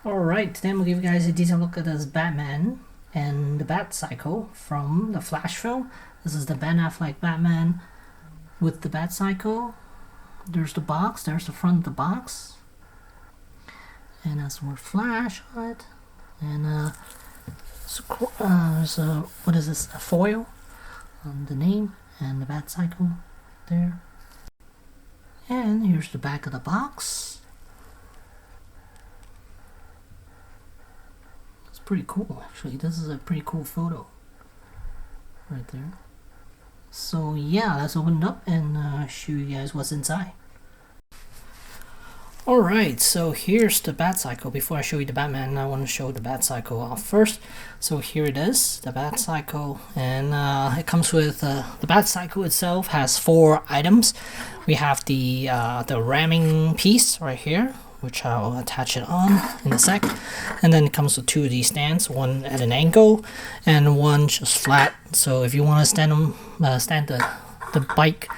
Alright, today I'm going to give you guys a detailed look at this Batman and the Batcycle from the Flash film. This is the Ben Affleck Batman with the Batcycle. There's the box, there's the front of the box. And that's more Flash on it. And there's a, what is this, a foil on the name and the Batcycle there. And here's the back of the box. Pretty cool, actually. This is a pretty cool photo right there. So yeah, let's open it up and show you guys what's inside. Alright, so here's the Batcycle. Before I show you the Batman, I want to show the Batcycle off first. So here it is, the Batcycle, and it comes with the Batcycle itself has 4 items. We have the ramming piece right here, which I'll attach it on in a sec, and then it comes with 2 of these stands, one at an angle and one just flat. So if you want to stand the bike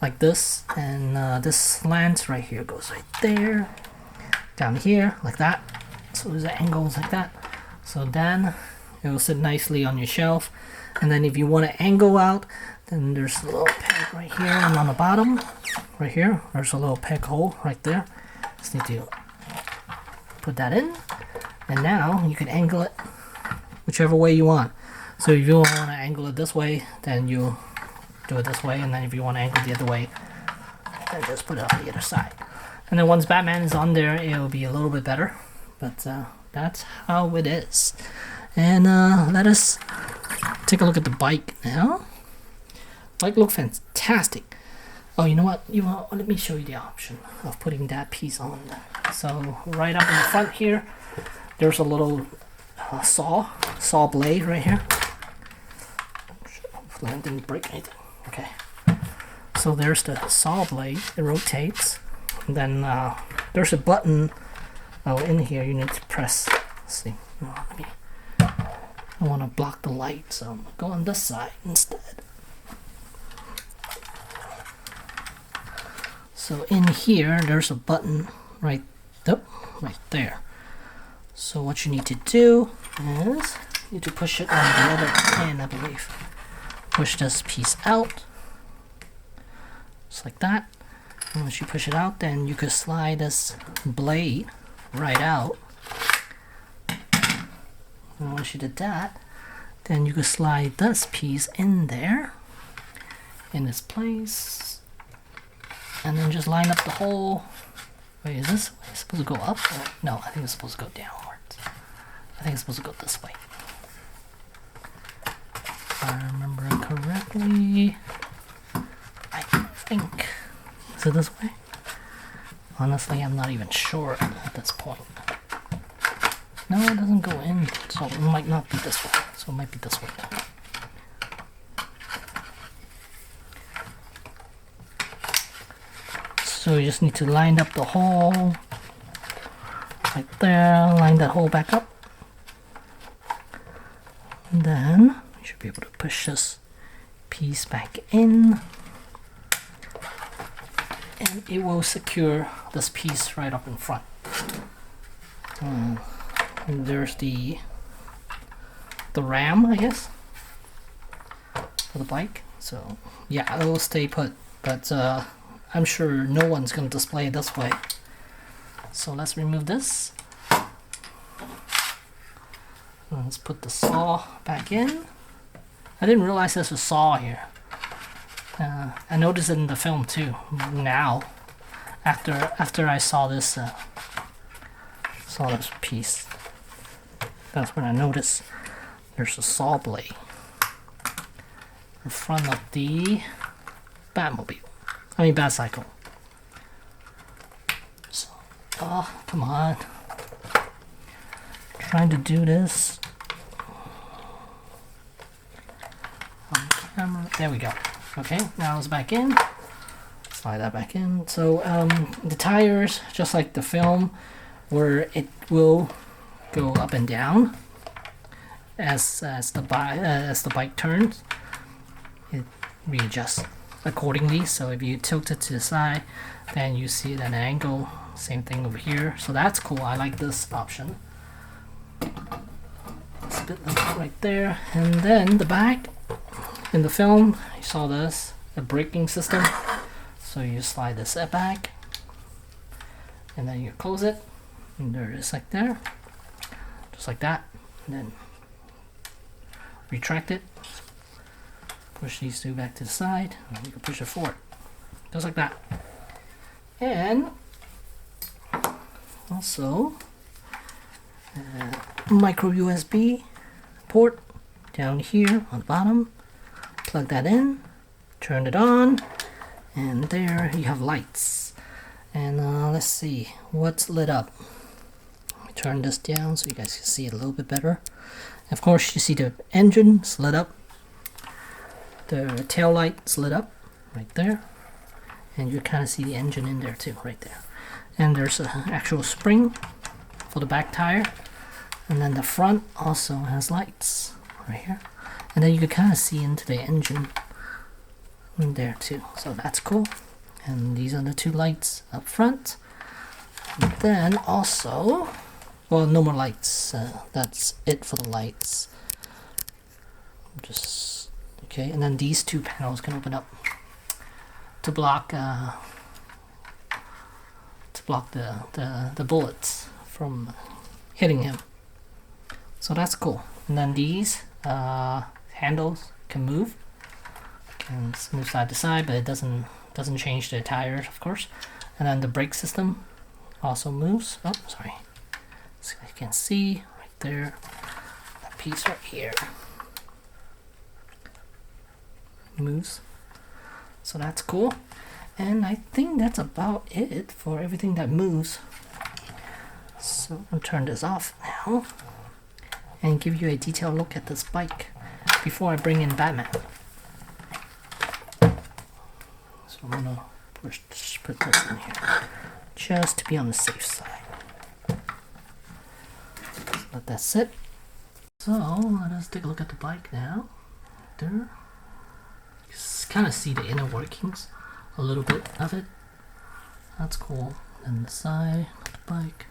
like this, and this slant right here goes right there, down here like that. So there's angles like that. So then it will sit nicely on your shelf. And then if you want to angle out, then there's a little peg right here, and on the bottom right here there's a little peg hole right there. Just need to put that in, and now you can angle it whichever way you want. So if you want to angle it this way, then you do it this way, and then if you want to angle it the other way, then just put it on the other side. And then once Batman is on there, it'll be a little bit better, but that's how it is. And let us take a look at the bike now. Bike looks fantastic. Oh, you know what? Let me show you the option of putting that piece on. So right up in the front here, there's a little saw blade right here. Hopefully I didn't break anything. Okay. So there's the saw blade. It rotates. And then there's a button in here you need to press. Let's see. I want to block the light, so I'm going to go on this side instead. So in here, there's a button right there. So what you need to do is you need to push it on the other end, I believe. Push this piece out, just like that. And once you push it out, then you can slide this blade right out. And once you did that, then you can slide this piece in there, in its place. And then just line up the whole. Wait, is this supposed to go up? Or, no, I think it's supposed to go downwards. I think it's supposed to go this way. If I remember correctly. I think. Is it this way? Honestly, I'm not even sure at this point. No, it doesn't go in, so it might not be this way. So it might be this way. So you just need to line up the hole right there, line that hole back up, and then you should be able to push this piece back in, and it will secure this piece right up in front. And there's the ram, I guess, for the bike. So yeah, it will stay put, but I'm sure no one's going to display it this way. So let's remove this. Let's put the saw back in. I didn't realize there's a saw here. I noticed it in the film too. Now, after I saw this piece, that's when I noticed there's a saw blade in front of the Batmobile. Batcycle. So, oh, come on. Trying to do this on camera. There we go. Okay, now it's back in. Slide that back in. So, the tires, just like the film, where it will go up and down as the bike turns. It readjusts accordingly. So if you tilt it to the side, then you see it at an angle. Same thing over here. So that's cool. I like this option. Split that right there. And then the back, in the film, you saw this, a braking system. So you slide this back, and then you close it, and there it is, like there, just like that. And then retract it, push these two back to the side, and you can push it forward, just like that. And also micro USB port down here on the bottom. Plug that in, turn it on, and there you have lights. And let's see what's lit up. Let me turn this down so you guys can see it a little bit better. Of course, you see the engine's lit up, the tail light's lit up right there, and you kind of see the engine in there too, right there. And there's an actual spring for the back tire, and then the front also has lights right here, and then you can kind of see into the engine in there too, so that's cool. And these are the two lights up front. And then also, well, no more lights, that's it for the lights. Just okay. And then these two panels can open up to block the bullets from hitting him, so that's cool. And then these handles can move, can move side to side, but it doesn't change the tires, of course. And then the brake system also moves. Oh, sorry. So you can see right there, that piece right here moves. So that's cool. And I think that's about it for everything that moves. So I'll turn this off now and give you a detailed look at this bike before I bring in Batman. So I'm gonna put this in here just to be on the safe side. Let that sit. So let us take a look at the bike now. There, just kind of see the inner workings, a little bit of it. That's cool. And the side of the bike.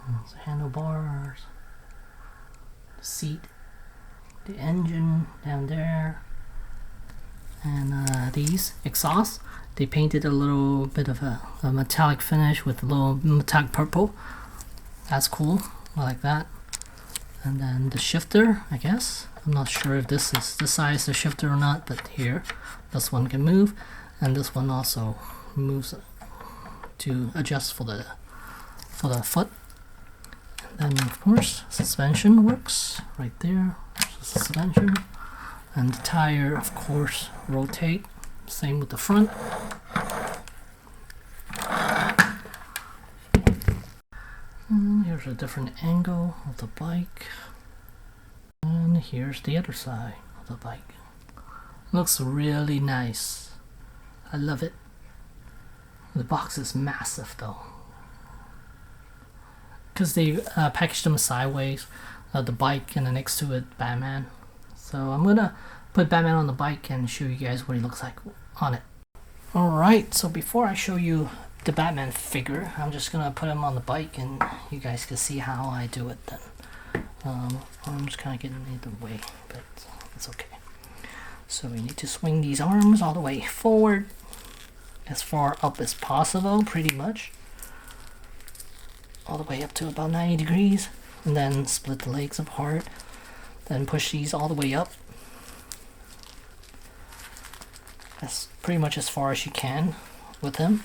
There's the handlebars, the seat, the engine down there, and these exhausts. They painted a little bit of a metallic finish with a little metallic purple. That's cool. I like that. And then the shifter, I guess. I'm not sure if this is the size of the shifter or not, but here, this one can move, and this one also moves to adjust for the foot. And then, of course, suspension works right there. Suspension, and the tire, of course, rotate. Same with the front. And here's a different angle of the bike. And here's the other side of the bike. Looks really nice. I love it. The box is massive though, because they packaged them sideways, the bike, and then next to it Batman. So I'm gonna put Batman on the bike and show you guys what he looks like on it. Alright, so before I show you the Batman figure, I'm just gonna put him on the bike and you guys can see how I do it then. I'm just kind of getting in the way, but it's okay. So we need to swing these arms all the way forward, as far up as possible, pretty much. All the way up to about 90 degrees, and then split the legs apart. Then push these all the way up. That's pretty much as far as you can with him.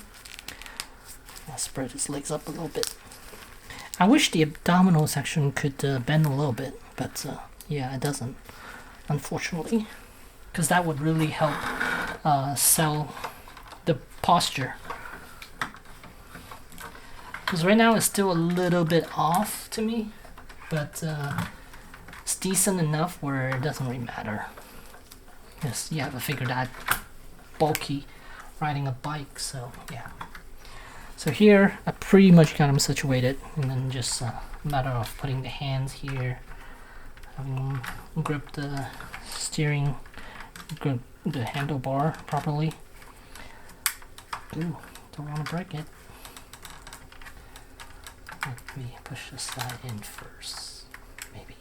I'll spread his legs up a little bit. I wish the abdominal section could bend a little bit, but yeah, it doesn't, unfortunately, because that would really help sell the posture. Because right now it's still a little bit off to me, but it's decent enough where it doesn't really matter. Yes, you have a figure that bulky riding a bike, so yeah. So here I pretty much got him situated, and then just a matter of putting the hands here, grip the steering, grip the handlebar properly. Ooh, don't want to break it. Let me push the side in first, maybe.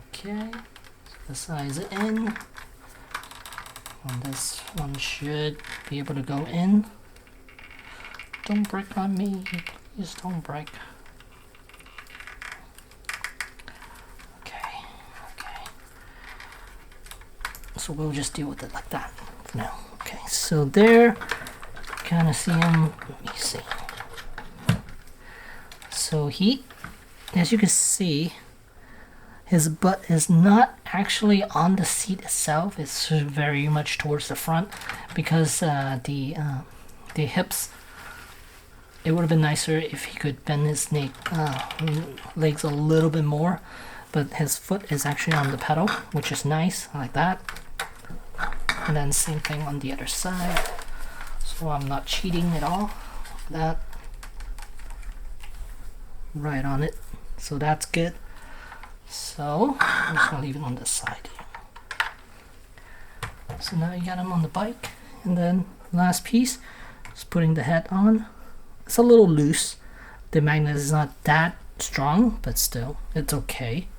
Okay, so the side is in. And this one should be able to go in. Don't break on me, please don't break. Okay. So we'll just deal with it like that for now. Okay, so there, kind of see him. Let me see. So he, as you can see, his butt is not actually on the seat itself. It's very much towards the front because the hips. It would have been nicer if he could bend his legs a little bit more, but his foot is actually on the pedal, which is nice, like that. And then same thing on the other side. So I'm not cheating at all. That right on it. So that's good. So I'm just gonna leave it on this side. So now you got him on the bike, and then last piece is putting the head on. It's a little loose. The magnet is not that strong, but still, it's okay.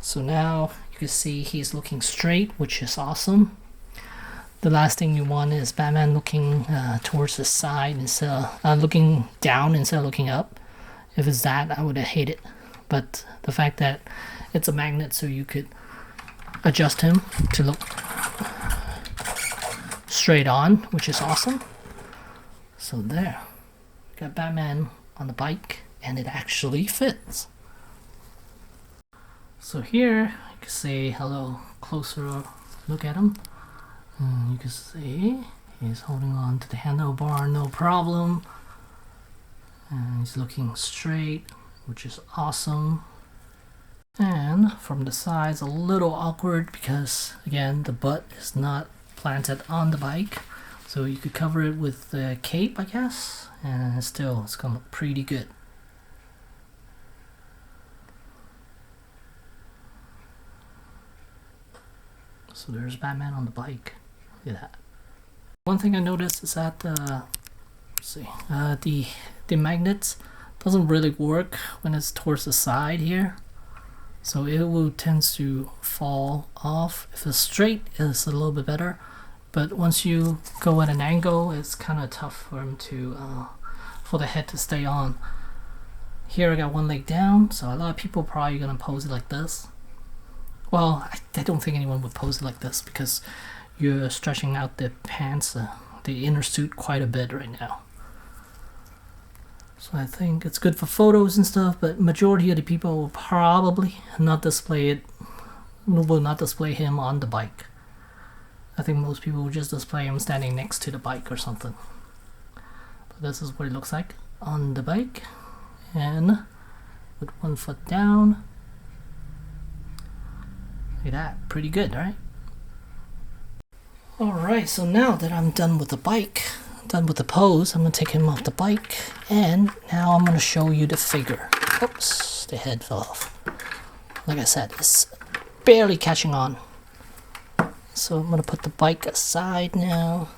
So now you can see he's looking straight, which is awesome. The last thing you want is Batman looking towards the side instead of looking down instead of looking up. If it's that, I would hate it. But the fact that it's a magnet, so you could adjust him to look straight on, which is awesome. So there. Got Batman on the bike, and it actually fits. So here you can see hello, closer look at him. And you can see he's holding on to the handlebar, no problem. And he's looking straight, which is awesome. And from the sides, a little awkward because again the butt is not planted on the bike. So you could cover it with the cape, I guess, and still it's gonna look pretty good. So there's Batman on the bike. Look at that. One thing I noticed is that the magnets doesn't really work when it's towards the side here. So it will tend to fall off. If it's straight, it's a little bit better. But once you go at an angle, it's kind of tough for him to, for the head to stay on. Here I got one leg down, so a lot of people probably gonna pose it like this. Well, I don't think anyone would pose it like this because you're stretching out the pants, the inner suit quite a bit right now. So I think it's good for photos and stuff, but majority of the people will probably not display it, will not display him on the bike. I think most people will just display him standing next to the bike or something. But this is what it looks like on the bike, and with one foot down. Look at that, pretty good, right? Alright, so now that I'm done with the bike, done with the pose, I'm going to take him off the bike, and now I'm going to show you the figure. Oops, the head fell off. Like I said, it's barely catching on. So I'm going to put the bike aside now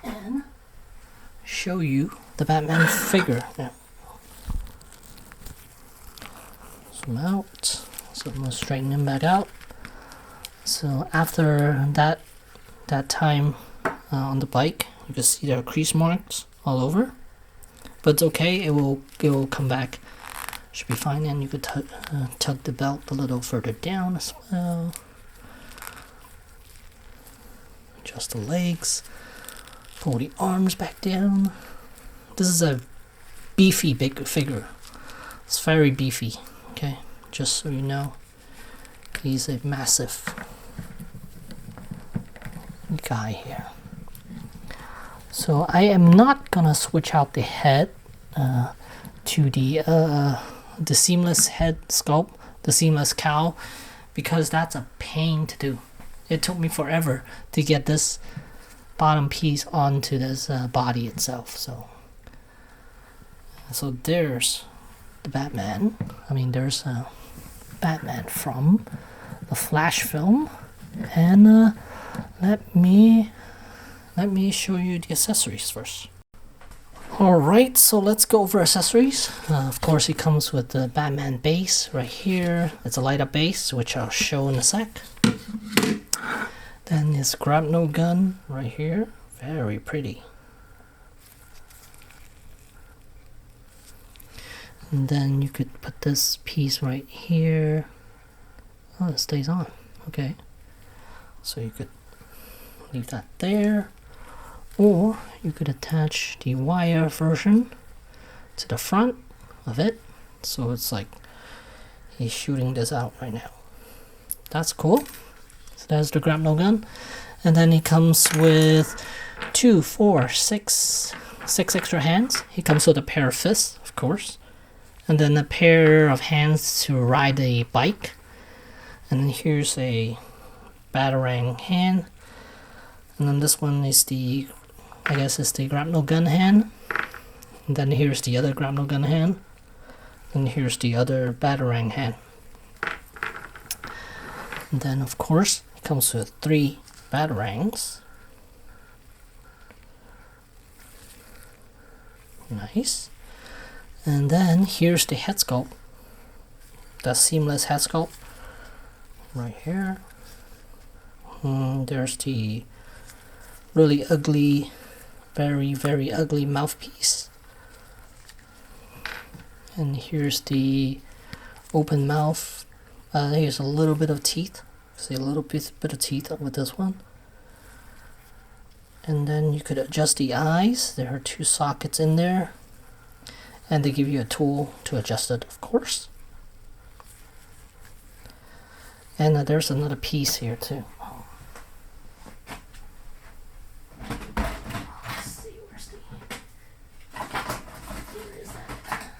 and show you the Batman figure. Now, zoom out. So I'm going to straighten him back out. So after that time on the bike, you can see there are crease marks all over, but it's okay. It will come back. Should be fine, and you could tug the belt a little further down as well. Adjust the legs. Pull the arms back down. This is a beefy big figure. It's very beefy. Okay, just so you know, he's a massive guy here. So I am not gonna switch out the head to the seamless head sculpt, the seamless cowl, because that's a pain to do. It took me forever to get this bottom piece onto this body itself. So there's the Batman. I mean, there's Batman from the Flash film, and let me let me show you the accessories first. Alright, so let's go over accessories. Of course, it comes with the Batman base right here. It's a light up base, which I'll show in a sec. Then his grapnel gun right here, very pretty. And then you could put this piece right here. Oh, it stays on. Okay. So you could leave that there. Or you could attach the wire version to the front of it. So it's like he's shooting this out right now. That's cool. So that's the grapnel gun. And then he comes with 2, 4, 6 extra hands. He comes with a pair of fists, of course. And then a pair of hands to ride the bike. And then here's a batarang hand. And then this one is the, I guess it's the grapnel gun hand. And then here's the other grapnel gun hand. And here's the other batarang hand. And then of course it comes with 3 batarangs. Nice. And then here's the head sculpt. The seamless head sculpt right here. There's the really ugly, very ugly mouthpiece. And here's the open mouth. Here's a little bit of teeth. See a little bit of teeth with this one. And then you could adjust the eyes. There are 2 sockets in there. And they give you a tool to adjust it, of course. And there's another piece here too. Let's see, where's the... Where is that?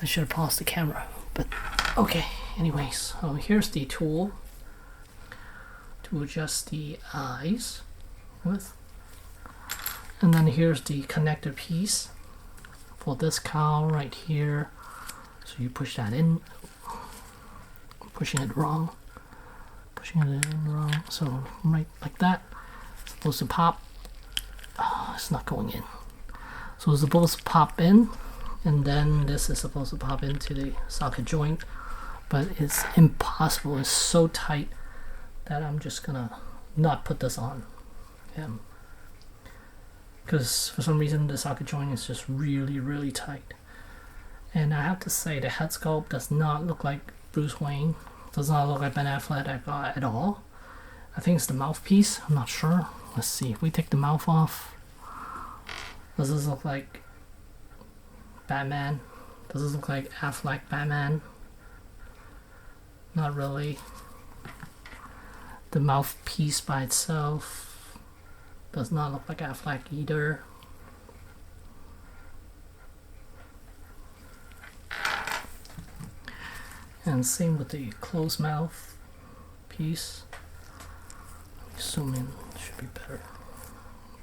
I should have paused the camera, but okay. Anyways, so here's the tool to adjust the eyes with, and then here's the connector piece for this cowl right here. So you push that in, pushing it in wrong, so right like that. It's supposed to pop. Oh, it's not going in. So it's supposed to pop in, and then this is supposed to pop into the socket joint, but it's impossible. It's so tight that I'm just gonna not put this on, because for some reason the socket joint is just really tight. And I have to say, the head sculpt does not look like Bruce Wayne, does not look like Ben Affleck at all. I think it's the mouthpiece, I'm not sure. Let's see, if we take the mouth off, does this look like Batman? Does this look like Affleck Batman? Not really. The mouthpiece by itself does not look like Affleck either. And same with the closed mouth piece. Zoom in, should be better.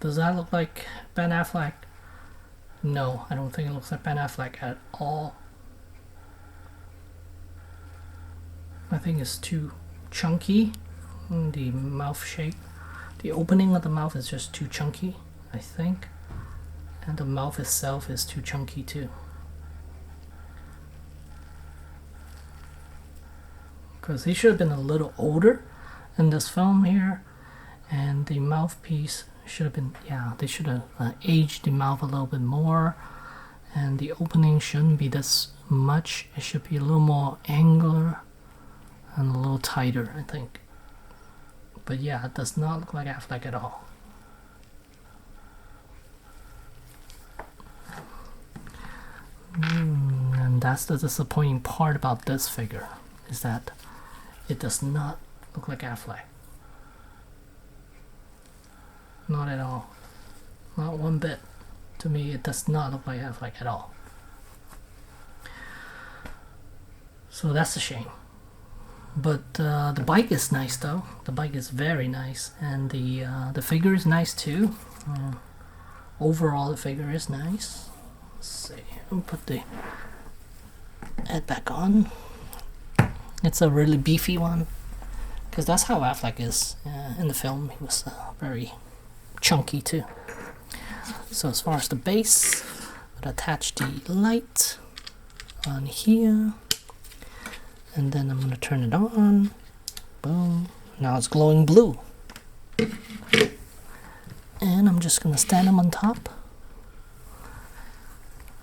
Does that look like Ben Affleck? No, I don't think it looks like Ben Affleck at all. I think it's too chunky. The mouth shape, the opening of the mouth is just too chunky, I think, and the mouth itself is too chunky too, because he should have been a little older in this film here, and the mouthpiece should have been, yeah, they should have aged the mouth a little bit more, and the opening shouldn't be this much. It should be a little more angular and a little tighter, I think. But yeah, it does not look like Affleck at all. And that's the disappointing part about this figure, is that it does not look like Affleck. Not at all. Not one bit. To me, it does not look like Affleck at all. So that's a shame. But the bike is nice though. The bike is very nice, and the figure is nice too. overall the figure is nice. Let's see, I'll put the head back on. It's a really beefy one, because that's how Affleck is in the film. He was very chunky too. So as far as the base, I'll attach the light on here, and then I'm going to turn it on. Boom. Now it's glowing blue. And I'm just going to stand them on top.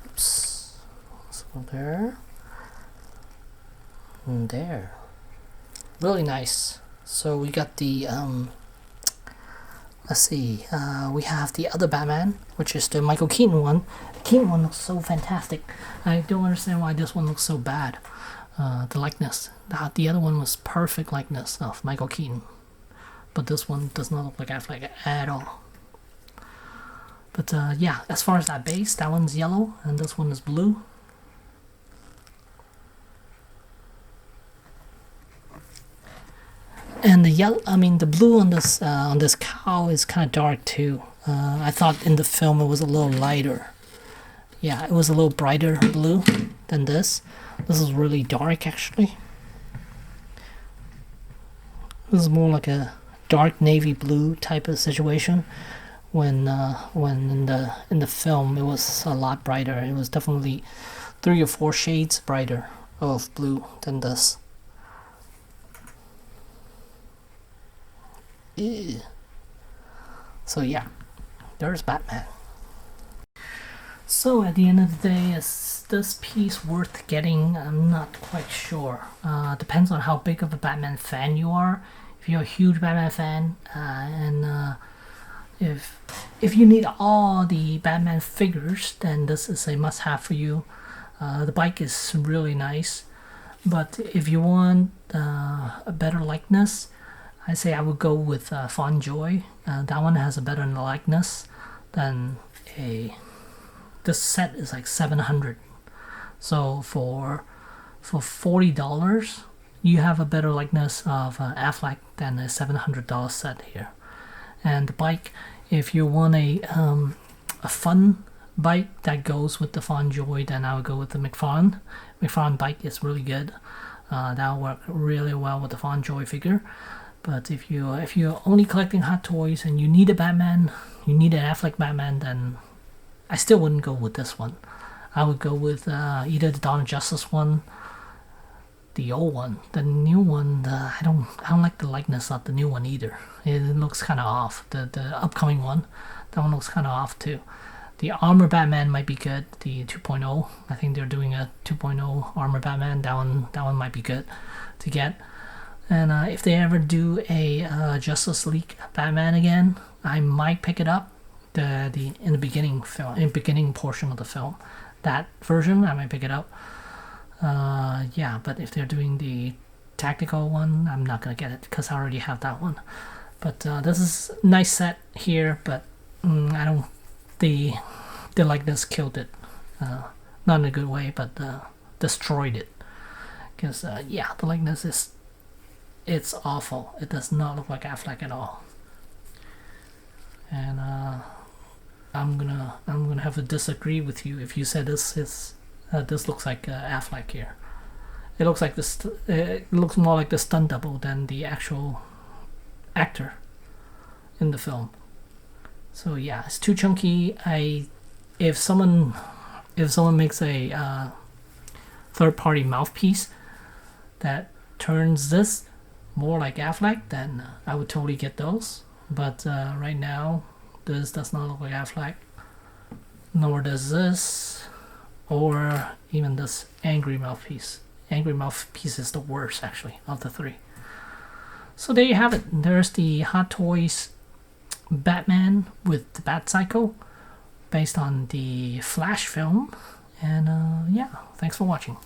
Oops. So there. And there. Really nice. So we got the let's see, we have the other Batman, which is the Michael Keaton one. The Keaton one looks so fantastic. I don't understand why this one looks so bad. The likeness. The other one was perfect likeness of Michael Keaton, but this one does not look like Affleck at all. But yeah, as far as that base, that one's yellow and this one is blue. And the yellow, the blue on this cow is kind of dark too. I thought in the film it was a little lighter. Yeah, it was a little brighter blue than this. This is really dark actually. This is more like a dark navy blue type of situation. When in the film it was a lot brighter. It was definitely 3 or 4 shades brighter of blue than this. Ew. So yeah, there's Batman. So at the end of the day, is this piece worth getting? I'm not quite sure. Depends on how big of a Batman fan you are. If you're a huge Batman fan, and if you need all the Batman figures, then this is a must-have for you. The bike is really nice, but if you want a better likeness, I say I would go with Fond Joy. That one has a better likeness than this set is like $700. So for $40, you have a better likeness of Affleck than a $700 set here. And the bike, if you want a fun bike that goes with the Fond Joy, then I would go with the McFarlane. McFarlane bike is really good. That'll work really well with the Fond Joy figure. But if you're only collecting Hot Toys and you need a Batman, you need an Affleck Batman, then I still wouldn't go with this one. I would go with either the Dawn of Justice one, the old one. The new one, I don't like the likeness of the new one either. It looks kind of off. The upcoming one, that one looks kind of off too. The Armor Batman might be good. The 2.0, I think they're doing a 2.0 Armor Batman. That one might be good to get. And if they ever do a Justice League Batman again, I might pick it up. In the beginning portion of the film, that version I might pick it up. Yeah, but if they're doing the tactical one, I'm not gonna get it because I already have that one. But this is a nice set here, but I don't. The likeness killed it. Not in a good way, but destroyed it. Because yeah, the likeness it's awful. It does not look like Affleck at all. And I'm gonna have to disagree with you if you said this looks like Affleck here. It looks like this. It looks more like the stunt double than the actual actor in the film. So yeah, it's too chunky. If someone makes a third-party mouthpiece that turns this more like Affleck, then I would totally get those. But right now, this does not look like Affleck, nor does this, or even this angry mouthpiece. Angry mouthpiece is the worst, actually, of the three. So there you have it. There's the Hot Toys Batman with the Batcycle, based on the Flash film. And yeah, thanks for watching.